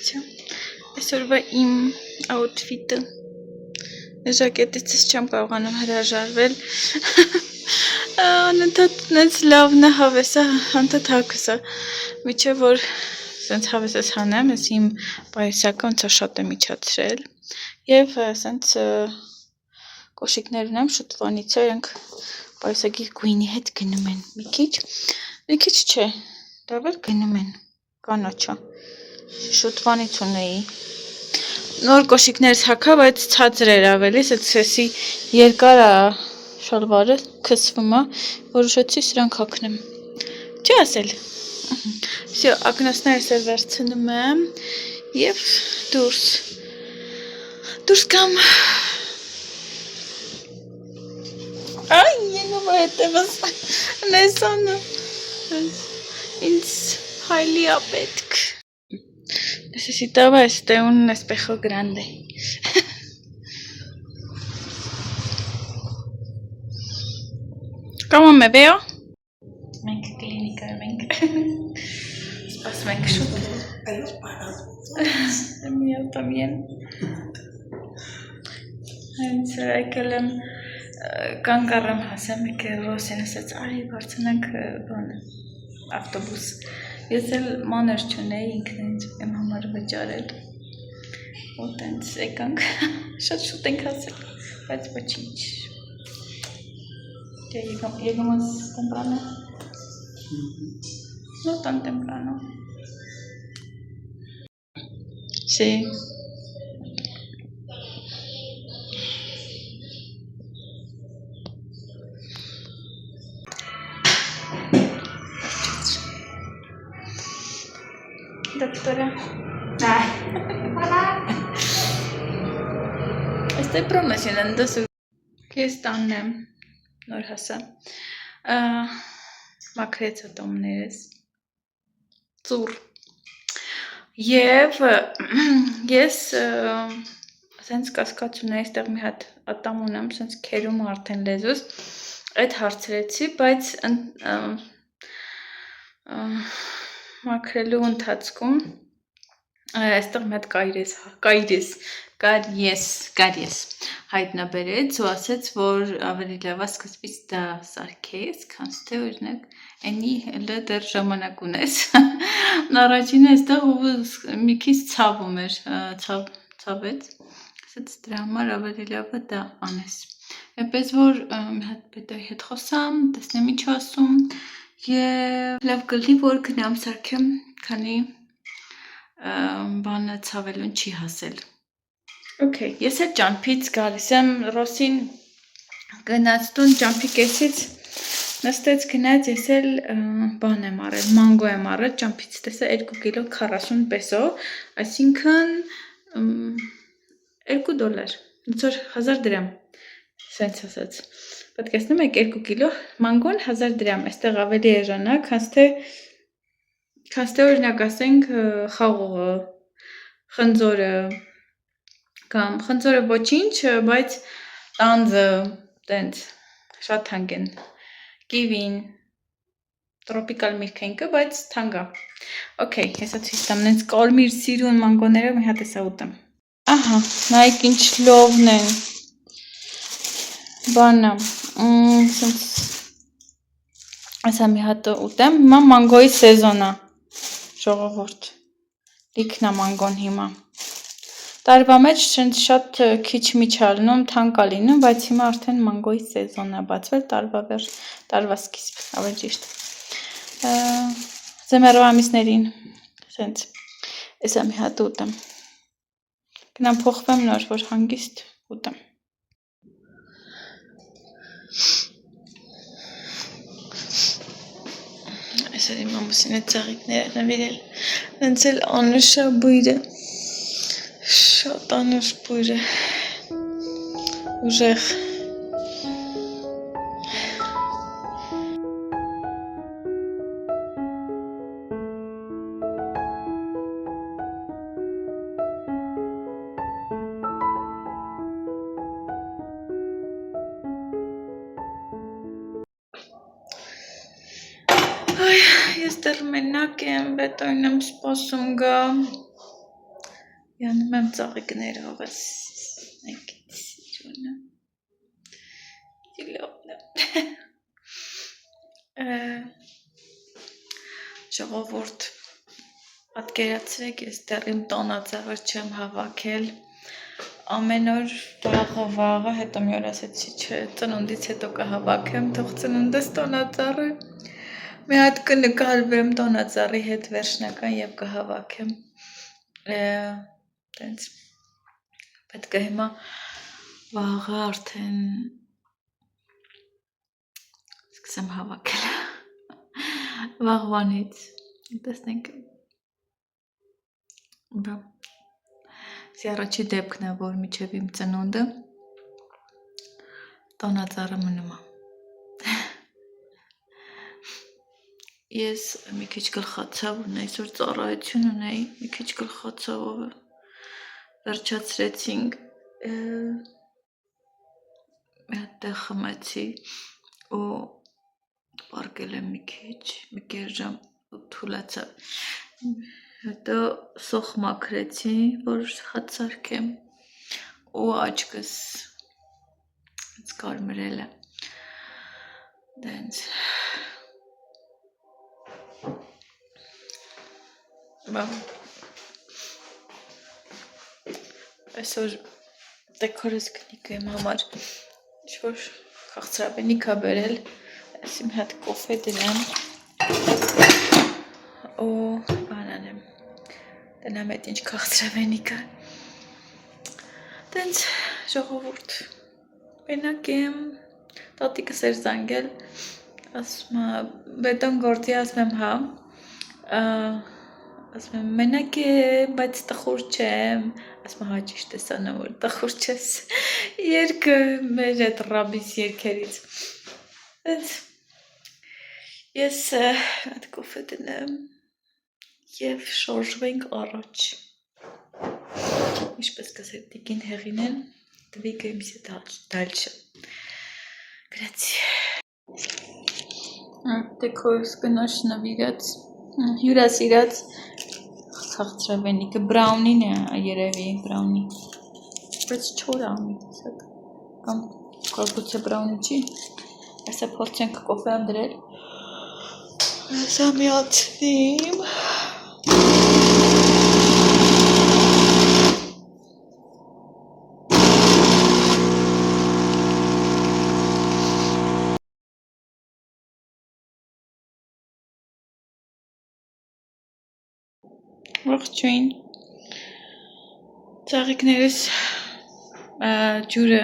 Всё. Այսօրվա իմ outfit-ը ժակետից չեմ կարողանում հրաժարվել։ Անընդհատ լավն է հավեսա, անընդհատ հագուսա։ Միջև որ սենց հավեսս հանեմ, ես իմ պայուսակը ոնց է շատ եմ իջացրել։ Եվ սենց կոշիկներ ունեմ, շուտվանից իրենք պայուսակի գույնի հետ գնում են։ Մի քիչ չէ, դավեր գնում են կանաչա։ Շուտվանից ունեի։ Նոր կոշիկներս հագա, բայց ցածր էր ավելի, սեցի երկար է շալվարը, քսվում է, որոշեցի սրանք հագնեմ։ Չի ասել։ Всё, ակնոցներս էլ վերցնում եմ եւ դուրս կամ։ Այ, ենում է հետևս Նեսանը։ Ինձ հայլի է պետք։ Necesitaba un espejo grande. ¿Cómo me veo? Մենք կլինիկայում ենք։ Սպասում ենք շուտ։ Yo también. Հենց եկել եմ կանգ առամ հասեմ, եկել Ռոսին ասաց, արի բարձրանանք բանը, ավտոբուս։ Ես էլ մանր չունեի, ինքն ինձ եմ համար վճարել։ Ու տենց եկանք, շատ շուտ ենք հասել, բայց ոչինչ։ Llegamos temprano. No tan temprano. Sí. Doctora. Estoy promocionando su... ¿Qué están? Նոր հասա, մաքրեց ատոմներս, ծուր, և ես սենց կասկած ունեի, ստեղ մի հատ ատամ ունեմ, սենց կերում արդեն լեզուս, այդ հարցրեցի, բայց մաքրելու ընթացքում, այստեղ մի հատ կարիես հայտնաբերեց ու ասեց, որ ավելի լավ է սկզբից դա սարքես, քան թե օրինակ այնի հելը դեռ ժամանակ ունես։ Առաջինը այստեղ մի քիչ ցավում էր, ցավեց, ասեց դրա համար ավելի լավ է դա անես։ Այնպես որ մի հատ պետայի հետ խոսամ, տեսնեմ ինչ ասում եւ լավ կլինի որ գնամ սարքեմ, քանի բանը ցավելուն չի հասել։ Okay, ես էլ ճամփից գալիս եմ, Ռոսին գնաց տուն ճամփի կեսից, նստեց գնաց, ես էլ բան եմ արել, մանգո եմ արել, ճամփից տեսա 2 կիլո 40 պեսո, այսինքն $2, ոնց որ 1000 դրամ, սենց ասաց, պատկերացնում եք 2 կիլո մանգոն 1000 դրամ, այստեղ ավելի էժան է, քան թե օրինակ ասենք խաղողը, խնձորը, կամ խնձորը ոչինչ, բայց տանձը, տենց, շատ թանկ են, կիվին, տրոպիկալ միրգենքը, բայց թանկ է։ Okay, հեսա ցույց տամ, նենց կարմիր սիրուն մանգոները մի հատ էսա ուտեմ։ Ահա, նայեք ինչ լովն են, բանա, սենց, էսա մի հատ ուտեմ, հիմա մանգոյի սեզոնա, ժողովուրդ, լիքնա մանգոն հիմա։ Տարվա մեջ շատ քիչ միչ ալնում, թանկ է լինում, բայց հիմա արդեն մանգոյի սեզոնն է բացվել, տարվա սկիզբ, ավելի ճիշտ։ Ձմեռվա ամիսներին, սենց, էսա մի հատ ուտեմ։ Գնամ փոխվեմ նոր, որ հանգիստ ուտեմ։ Այսօր իմ ամուսինը ծաղիկներ է նվիրել, նենց էլ անուշ է բույրը։ Շատ անուշ բույր է, ուժեղ։ Ես դեռ մենակ եմ, բետոյն եմ սպասում գա։ Yանում եմ ծաղիկներով ժողովուրդ պատկերացրեք, ես դեռ իմ տոնածաղր չեմ հավաքել ամեն օր վաղը, հետո մի օր ասեցի չէ, ծնունդից հետո կհավաքեմ, թող ծնունդս տոնածառը մի հատ կնկարվեմ տոնածառի հետ վերջնական և կհավաքեմ տենց պետք է հիմա վաղը արդեն սկսեմ հավաքել վաղվանից տեսնենք Սի առաջի դեպքն է, որ միջև իմ ծնունդը տոնածառը մնում է Ես մի քիչ գլխացավ ունեի, այսօր ծառայություն ունեի, մի քիչ գլխացավով վերջացրեցինք մի հատ տեղ խմեցի ու պարկել եմ մի քիչ, մի կես ժամ թուլացավ հետո սոխ մաքրեցի, որ հաց սարքեմ ու աչքս կարմրել է դենց այսօր դեկորս կնիկը իմ համար ինչ-որ քաղցրավենիք է բերել ես իմ հատ կոֆե դրեմ ու բան անեմ դնամ էդ ինչ քաղցրավենիքը դենց ժողովուրդ մենակ եմ տատիկս էր զանգել ասում է բետոն գործի ասում եմ հա ասում եմ մենակ եմ բայց տխուր չեմ ասում է հա ճիշտ ես անա որ տխուր չես երկը մեր այդ ռաբիս երկերից դենց ես այդ կոֆե դնեմ և շորժվենք առաջ ինչպես կասեր տիկին հեղինեն двигаемся дальше Գրացի դեկորս կնոջ նվիրած հյուրասիրած քաղցրավենիքը բրաունին է երևի բրաունի բայց չոր է ամիտ կամ կարգուցե բրաունի չի այսա փորձենք կոֆե եմ դրել այսա միացնիմ Ողջույն ծաղիկներս ջուրը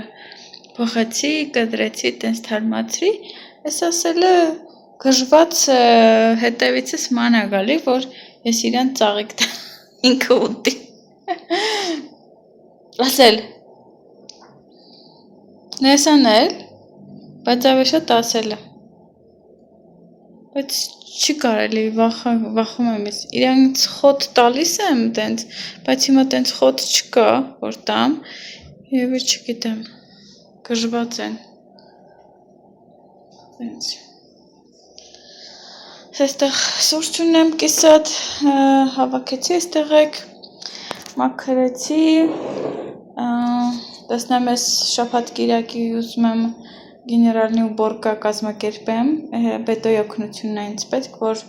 փոխեցի, կտրեցի, տենց թարմացրի ես ասել է գժված հետևիցս ման է գալի, որ ես իրան ծաղիկ ինքը ուտի ասել նես անել, բայց ավեշատ ասել է բայց չի կարելի վախում եմ ես իրանց խոտ տալիս եմ տենց բայց հիմա տենց խոտ չկա որ տամ և չգիտեմ գժված են տենց այստեղ սուրճ ունեմ կիսատ հավաքեցի այստեղ եք մաքրեցի տեսնեմ ես շաբաթ կիրակի ուզում եմ գեներալնի ու բորկա կազմակերպեմ բետոյի օգնությունն է ինձ պետք որ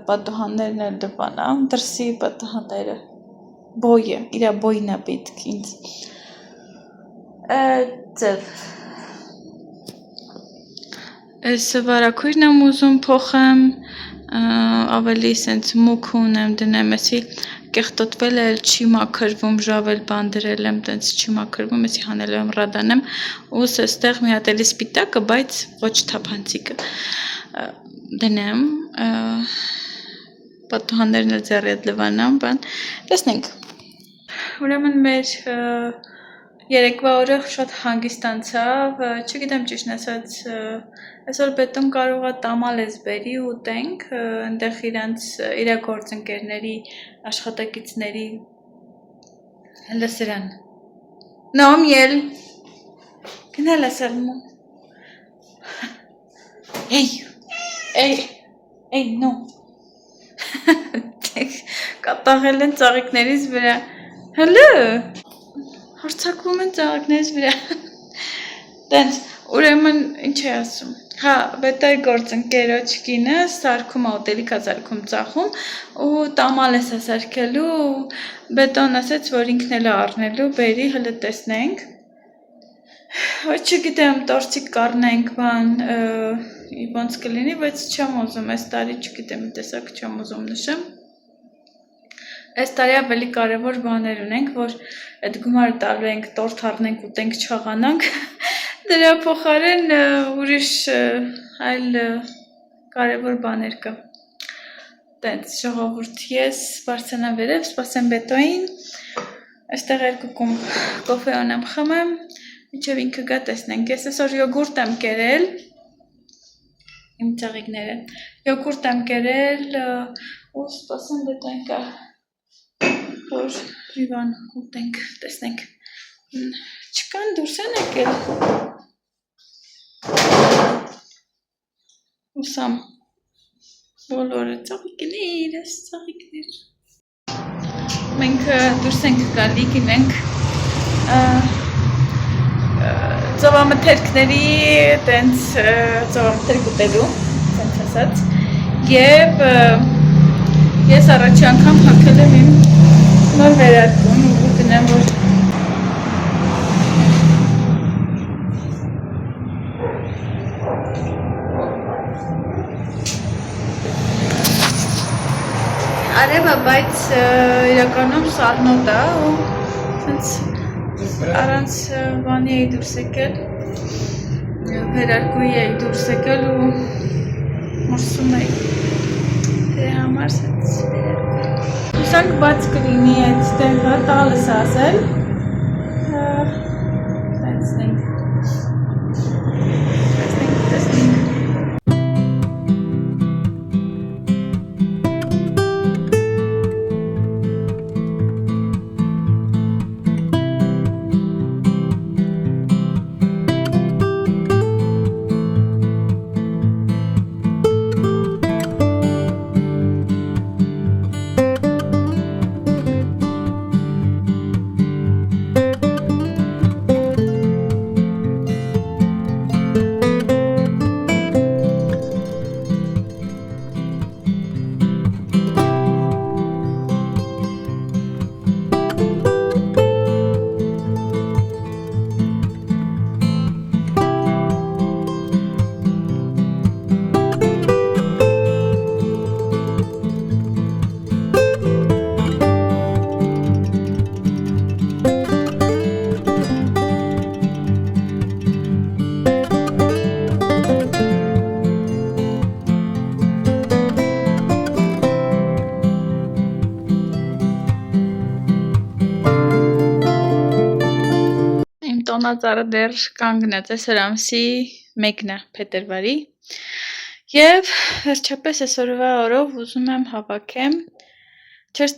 պատուհաններն էլ դվանա դրսի պատուհանները բոյը իրա բոյն է պետք ինձ ձև այս վարակույրն եմ ուզում փոխեմ ավելի սենց մուք ունեմ դնեմ էսի կեղտոտվել էլ չի մաքրվում ժավել բան դրել եմ տենց չի մաքրվում էսի հանել եմ ռադանեմ ու այստեղ մի հատ էլի սպիտակը բայց ոչ թափանցիկը դնեմ պատուհաններն էլ ձեռի հետ լվանամ բան տեսնենք ուրեմն մեր երեկվա օրը շատ հանգիստ անցավ չգիտեմ ճիշտն ասած այսօր պետում կարող է տամալես բերի ուտենք այնտեղ իրա գործընկերների աշխատակիցների լսրան նոմիել գնալ ասալմու էй նո կատաղել են ծաղիկներից վրա Հələ հարցակվում են ծաղիկներից վրա։ Տենց, ուրեմն ինչ է ասում։ Հա, բետայի գործընկերոջ կինը սարքում է ուտելիք է սարքում ծախում ու տամալես է սարքելու բետոն ասեց, որ ինքն էլ է առնելու, բերի, հələ տեսնենք։ Ոչ չգիտեմ, տորցիկ կառնենք բան, ոնց կլինի, բայց չեմ ուզում, այս տարի չգիտեմ, տեսակ չեմ ուզում նշեմ։ Այս տարի ավելի կարևոր բաներ ունենք, որ այդ գումարը տալու ենք, տորտ առնենք, ուտենք, չաղանանք, դրա փոխարեն ուրիշ այլ կարևոր բաներ կա։ Տենց ժողովուրդ, ես բարձրանա վերև, սպասեմ բետոին, այստեղ երկու կումբ կոֆե անեմ խմեմ, մինչև ինքը գա տեսնենք, ես այսօր յոգուրտ եմ կերել, իմ ծաղիկները, յոգուրտ եմ կերել ու սպասեմ բետոին կա, որ մի բան ուտենք, տեսնենք, չկան դուրս են եկել, ուսամ, բոլորը ծաղիկներ, ես ծաղիկներ, մենք դուրս ենք գալի, գնենք ծովամթերքների տենց ծովամթերք ուտելու, տենց ասած, և ես առաջի անգամ հագել եմ իմ նոր վերարկուն ու գնեմ, որ արևը, բայց իրականում սառնոտ է ու սենց առանց բանի էի դուրս եկել, վերարկուի էի դուրս եկել ու մրսում էի, դե համար սենց վերարկուի։ Հուսանք բաց կլինի այդ տեղը, տալս ասել, տեսնենք, տեսնենք։ Տոնածառը դեռ կանգնած է, սր ամսի 1-ն է փետրվարի և վերջապես այսօրվա օրով ուզում եմ հավաքեմ, չէր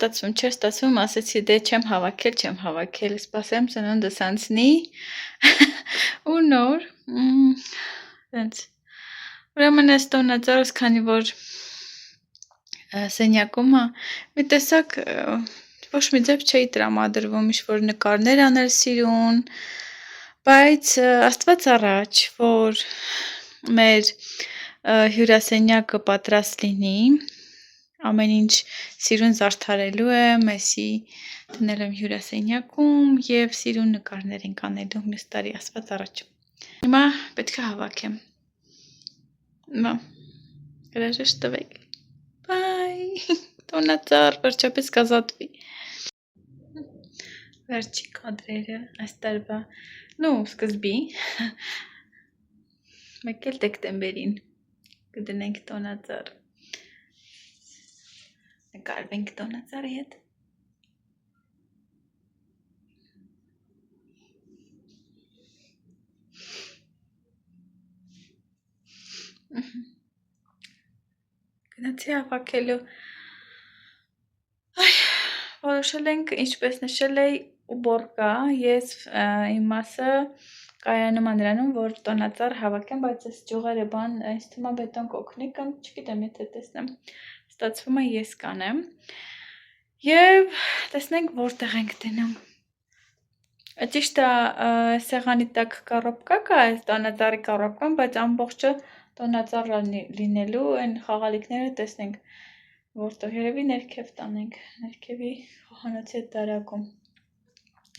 ստացվում, ասեցի դե չեմ հավաքել, սպասեմ ծնունդս անցնի ու նոր, ուրեմն այս տոնածառս, քանի որ սենյակում մի տեսակ ոչ մի ձև չէի տրամադրվում, ինչ-որ նկարներ անել սիրուն, բայց աստված առաջ, որ մեր հյուրասենյակը պատրաստ լինի, ամեն ինչ սիրուն զարդարելու եմ, էսի դնել եմ հյուրասենյակում և սիրուն նկարներ ենք անելու մյուս տարի աստված առաջ։ Հիմա պետք է հավաքեմ։ Հիմա հրաժեշտ տվեք։ Բայ, տոնածառ, վերջապես կազատվի։ Վերջի կադրերը այս տարվա, սկզբի, մեկ էլ դեկտեմբերին կդնենք տոնածառ, նկարվենք տոնածառի հետ։ Գնացի հավաքելու, որոշել ենք, ինչպես նշել էի, ուբոր կա, ես իմ մասը կայանում է նրանում, որ տոնածառ հավաքեմ, բայց այս ճյուղերը բան, այս թվում է բետոն կօգնի կամ չգիտեմ, եթե տեսնեմ, ստացվում է ես կանեմ Եվ տեսնենք որտեղ ենք դնում։ Ճիշտ է, սեղանի տակ կառապկա կա, այս տոնածառի կառապկան, բայց ամբողջը տոնածառ լինելու այն խաղալիքները տեսնենք որտեղ երևի ներքև տանենք, ներքևի խոհանոցի հետ դարակում,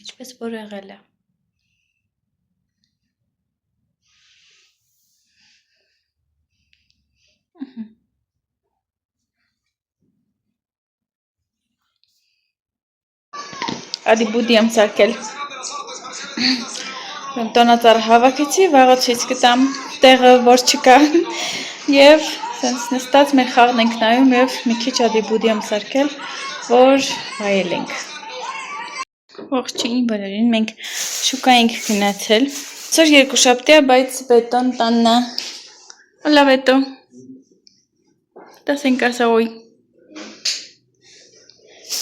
ինչպես որ եղել է։ Ադի բուդի եմ սարքել։ Տոնածառը հավաքեցի, վաղը ցույց կտամ տեղը, որ չկա, եւ սենց նստած մեր խաղն ենք նայում եւ մի քիչ ադի բուդի եմ սարքել, որ վայելենք։ Ողջույն բոլորին, մենք շուկա ենք գնացել։ Այսօր երկուշաբթի է, բայց Բետոն տանն է։ Հոլա Բետո։ Տասենք ասա ոյ։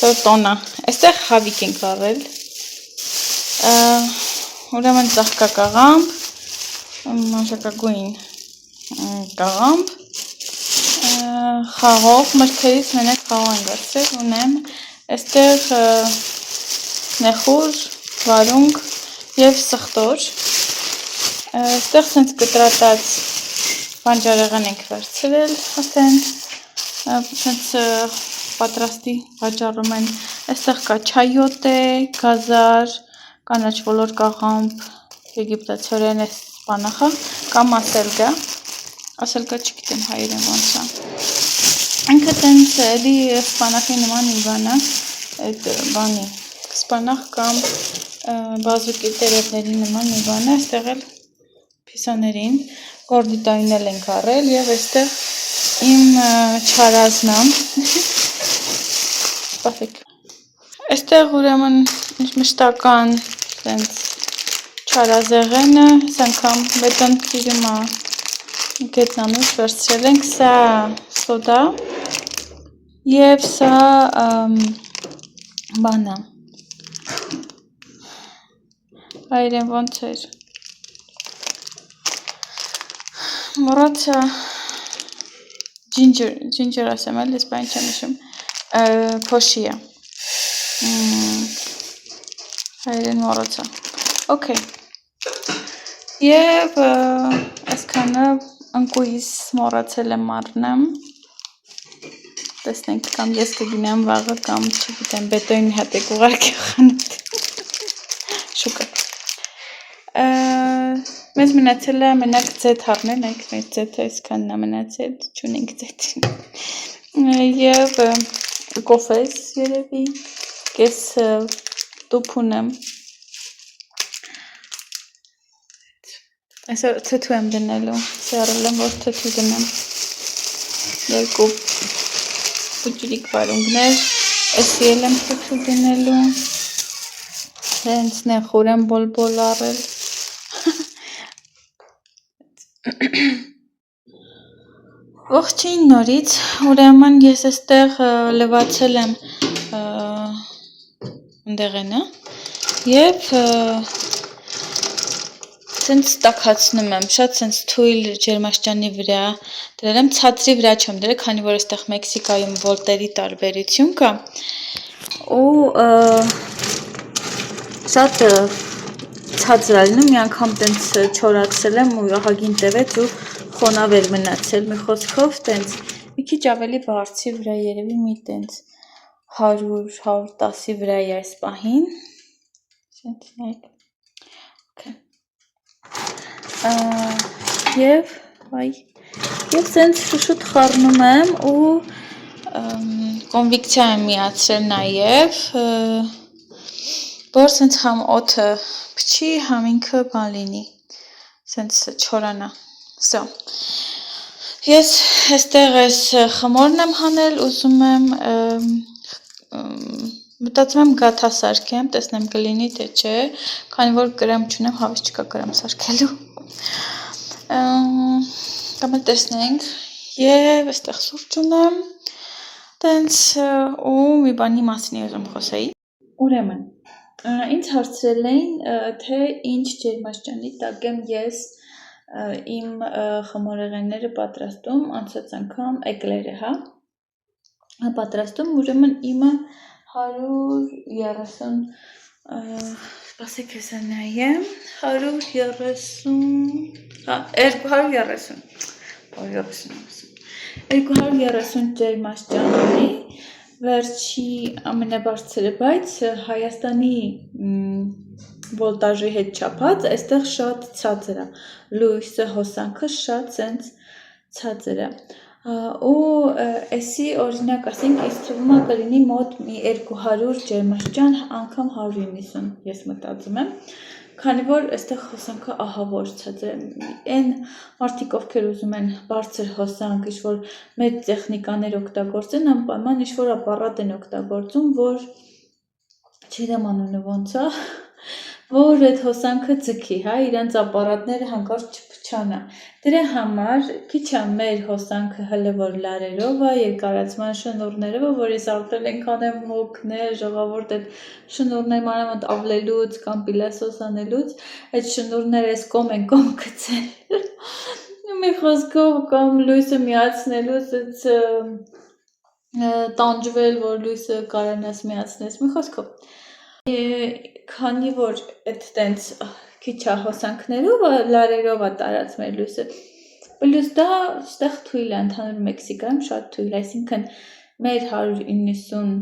Տոնա։ Այստեղ խավիկ ենք առել։ Ուրեմն ծաղկակաղամբ, մաշակագույն կաղամբ, խաղող մրգերից մենակ խաղող են գացրել, ունեմ այստեղ նեխուր, վարունգ և սխտոր, այստեղ սենց կտրատած բանջարեղեն ենք վերցրել, ասեն, սենց պատրաստի վաճառում են, այստեղ կա չայոտ է, գազար, կանաչ ոլոր կաղամբ, եգիպտացորեն է սպանախը, կամ ասելգա չգիտեմ հայերեն ոնց է, ինքը տենց էլի սպանախի նման մի բան է, այդ բանի, սպանախ կամ բազուկի տերևների նման մի բան է, այստեղ էլ փիսաներին, գորդիտային էլ ենք առել և այստեղ իմ չարազնամ, սպասեք, այստեղ ուրեմն մշտական սենց չարազեղենը, սանգամ Բետոն սիրում է գետնանուշ վերցրել ենք, սա սոդա և սա բանա, այրեն ոնց էր, մորացա ջինջր ասեմ էլ, ես բայն չեմ իշում, փոշի է, հայերեն մորացա, ոքեյ, և այսքանը ընկույս մորացել եմ առնեմ, տեսնենք կամ ես կգինեմ վաղը կամ չգիտեմ, Բետոյին մի հատ եք ուղարկի խանութ, շուկա, մեզ մնացել է մենակ ձետ հարնել, ենք մեր ձետը այսքանն է մնացել, չունենք ձետ, և կոֆես երևի, կես տուփ ունեմ, այսօր թթու եմ դնելու, սերել եմ, որ թթու դնեմ, երկու պուջրիկ վարունգներ, էսի էլ եմ թթու դնելու, հենց նեխուր եմ բոլ առել, ողջույն նորից, ուրեմն ես այստեղ լվացել եմ ընդեղենը և սենց տաքացնում եմ, շատ սենց թույլ ջերմաստիճանի վրա դրել եմ, ցածրի վրա չեմ դրել, քանի որ այստեղ Մեքսիկայում վոլտերի տարբերություն կա ու շատ ցածր է լինում, մի անգամ տենց չորացել եմ ու ահագին տևեց ու խոնավ էր մնացել, մի խոսքով տենց մի քիչ ավելի բարձի վրա երևի մի տենց 100-110-ի վրա է այս պահին, սենց նայեք, և սենց շուշուտ խառնում եմ ու կոնվիկցիա եմ միացրել նաև, որ սենց համ օդը փչի, համ ինքը բան լինի, սենց չորանա, սա, ես այստեղ այս խմորն եմ հանել, ուզում եմ, մտածում եմ գաթա սարքեմ, տեսնեմ կլինի թե չէ, քանի որ կրեմ չունեմ, հավես չկա կրեմ սարքելու, կամ էլ տեսնենք, և այստեղ սուրճ ունեմ, տենց ու մի բանի մասին ուզում խոսեի, ուրեմն, ինձ հարցրել էին, թե ինչ ջերմաստիճանի տակ եմ ես իմ խմորեղենները պատրաստում, անցած անգամ էկլերը, հա, պատրաստում, ուրեմն իմը 130 սպասեք ես նայեմ 230 ջերմաստիճանի վերջի ամենաբարձրը, բայց Հայաստանի վոլտաժի հետ չափած, այստեղ շատ ցածր է, լույսը հոսանքը շատ սենց ցածր է, ու էսի օրինակ ասենք ինձ թվում է կլինի մոտ մի 200 ջերմաստիճան, անգամ 190 ես մտածում եմ, քանի որ այստեղ հոսանքը ահավոր ցածր է, այն մարդիկ ովքեր ուզում են բարձր հոսանք, ինչ-որ մեծ տեխնիկաներ օգտագործեն, անպայման ինչ-որ ապարատ են օգտագործում, որ չգիտեմ անունը ոնց է, որ այդ հոսանքը ձգի, հա, իրանց ապարատները հանկարծ չփչանա։ Դրա համար քիչ է մեր հոսանքը հələ որ լարերով է, երկարացման շնորհներով, որ ես արդեն այնքան եմ հոգնել, ժողովուրդ այդ շնորհներ մանավանդ ավլելուց կամ պիլասոս անելուց, այդ շնորհները այս կողմ են կողմ գցել։ Մի խոսքով կամ լույսը միացնելուց այդ տանջվել, որ լույսը կարանաս միացնես, մի խոսքով։ Քանի որ այդ տենց քիչ է հոսանքներով, լարերով է տարած մեր լույսը, պլյուս դա ստեղ թույլ է, ընդհանուր Մեքսիկայում շատ թույլ, այսինքն մեր 190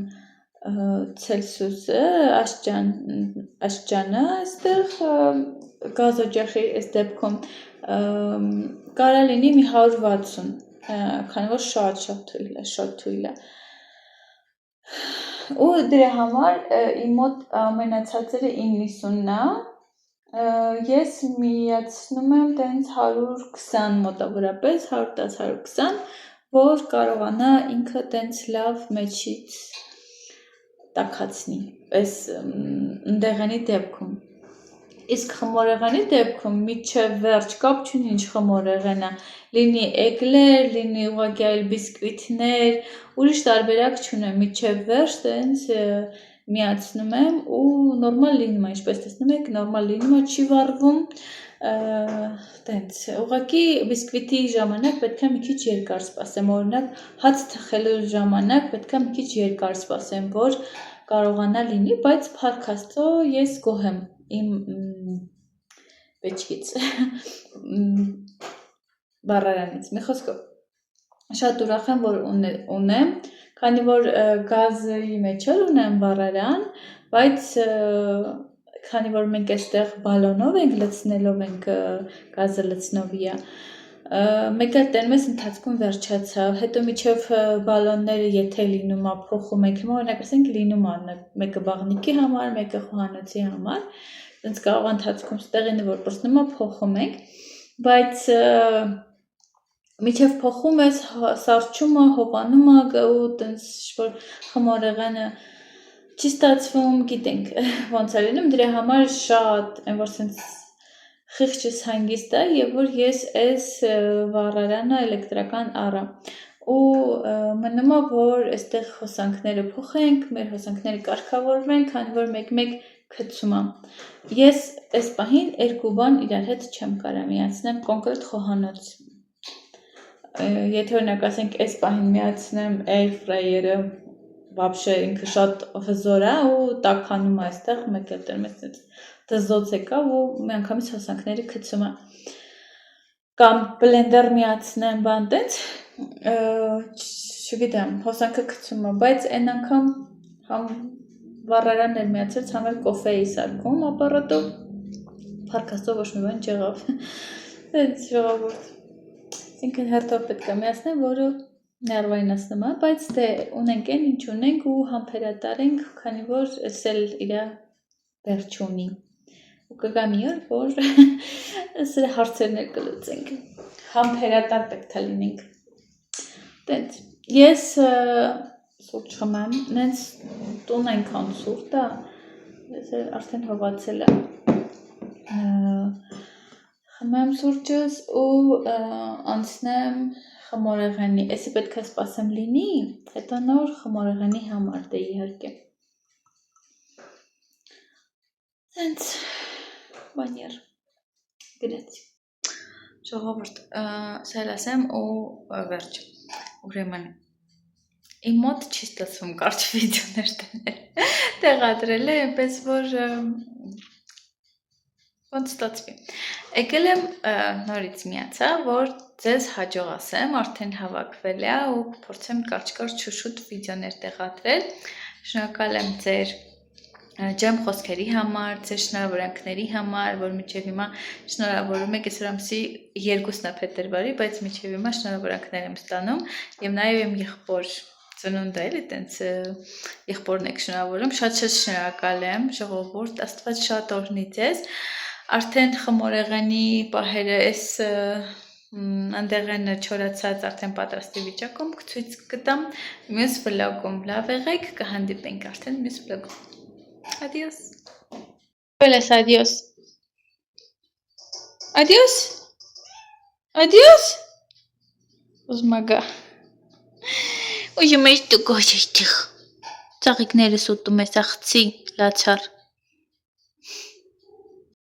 Ցելսիուսը աստիճանը այստեղ գազօջախի այս դեպքում կարա լինի մի 160, քանի որ շատ թույլ է։ Ու դրա համար իմ մոտ ամենացածրը 90-ն է, ես միացնում եմ տենց 120 մոտավորապես, 110-120, որ կարողանա ինքը տենց լավ մեջից տաքացնի, այս ընդեղենի դեպքում։ Իսկ խմորեղենի դեպքում միջև վերջ կապ չունի ինչ խմորեղեն է, լինի էկլեր, լինի ուղղակի այլ բիսկվիթներ, ուրիշ տարբերակ չունեմ, միջև վերջ տենց միացնում եմ ու նորմալ լինում է, ինչպես տեսնում եք, նորմալ լինում է, չի վառվում, տենց ուղղակի բիսկվիտի ժամանակ պետք է մի քիչ երկար սպասեմ, օրինակ հաց թխելու ժամանակ պետք է մի քիչ երկար սպասեմ, որ կարողանա լինի, բայց փառք Աստծո ես գոհ եմ իմ վեճից վառարանից, մի խոսքով շատ ուրախ եմ, որ ունեմ, քանի որ գազի մեջ ունեմ վառարան, բայց քանի որ մենք այստեղ բալոնով ենք լցնելով ենք գազը լցնովիա, մեկ էլ տենում ես ընթացքում վերջացավ, հետո միջև բալոնները եթե լինում է փոխում ենք, հիմա օրինակ ասենք լինում է մեկը բաղնիքի համար, մեկը խոհանոցի համար, տենց կարող ընթացքում ստեղինը որ պրծնում է փոխում ենք, բայց միջև փոխում ես սառչում է, հովանում է ու տենց որ խմորեղենը չի ստացվում, գիտենք ոնց է լինում, դրա համար շատ այն որ սենց խիղճս հանգիստ է եւ որ ես այս վառարանը էլեկտրական առա ու մնում է որ այստեղ հոսանքները փոխենք, մեր հոսանքները կարգավորվեն, քանի որ մեկ-մեկ գցում է։ Ես այս պահին երկու բան իրար հետ չեմ կարող միացնեմ, կոնկրետ խոհանոց։ Եթե օրինակ ասենք այս պահին միացնեմ air fryer-ը, вообще ինքը շատ հզոր է ու տաքանում է այստեղ, մեկ էլ տերում ես դզոց եկավ ու միանգամից հոսանքները գցում է։ Կամ բլենդեր միացնեմ, բան տենց, չգիտեմ, հոսանքը գցում է, բայց այն անգամ համ վառարան էր միացած, համ էլ կոֆե էի սարքում ապարատով, փառք Աստծո ոչ մի բան չեղավ։ Այդ ժողովուրդ։ Այսինքն հերթով պետք է միացնեմ, որը ներվայնացնում է, բայց դե ունենք այն ինչ ունենք ու համբերատար ենք, քանի որ էս էլ իր վերջ ունի։ Ու կգա մի օր, որ սրա հարցերներ կլուծենք։ Համբերատար պետք է լինենք։ Տենց։ Ես սուրճ խմեմ, նենց տուն այնքան սուրճ է, ես արդեն հողացել եմ։ Խմեմ սուրճս ու անցնեմ խմորեղենի, էսի պետք է սպասեմ լինի, հետո նոր խմորեղենի համար դե իհարկե։ Տենց մանյար գրեցի։ Ժողովուրդ, սել ասեմ ու վերջ։ Ուրեմն իմ մոտ չի ստացվում կարճ վիդեոներ տեղադրել է, այնպես որ ոնց ստացվի։ Եկել եմ նորից միացա, որ ձեզ հաջող ասեմ, արդեն հավաքվել է ու փորձեմ կարճ շուշուտ վիդեոներ տեղադրել։ Շնորհակալ եմ ձեր ջեմ խոսքերի համար, ձեր շնորհավորանքների համար, որ մինչև հիմա շնորհավորում եք, այսօր ամսի 2-ն է փետրվարի, բայց մինչև հիմա շնորհավորանքներ եմ ստանում եւ նաեւ իմ եղբոր ծնունդը էլի տենց եղբորն եք շնորհավորում, շատ շնորհակալ եմ, ժողովուրդ, Աստված շատ օրհնի ձեզ։ Արդեն խմորեղենի պահերը էս այնտեղ են չորացած արդեն պատրաստի վիճակում ցույց կտամ մյուս վլոգում։ Լավ եղեք, կհանդիպենք արդեն մյուս վլոգում։ Adiós. Pues adiós. Adiós. Adiós. Uzmaga. Ուժում ես դու գոհ ես տիղ։ Ծաղիկներս ուտում ես աղցի լացար։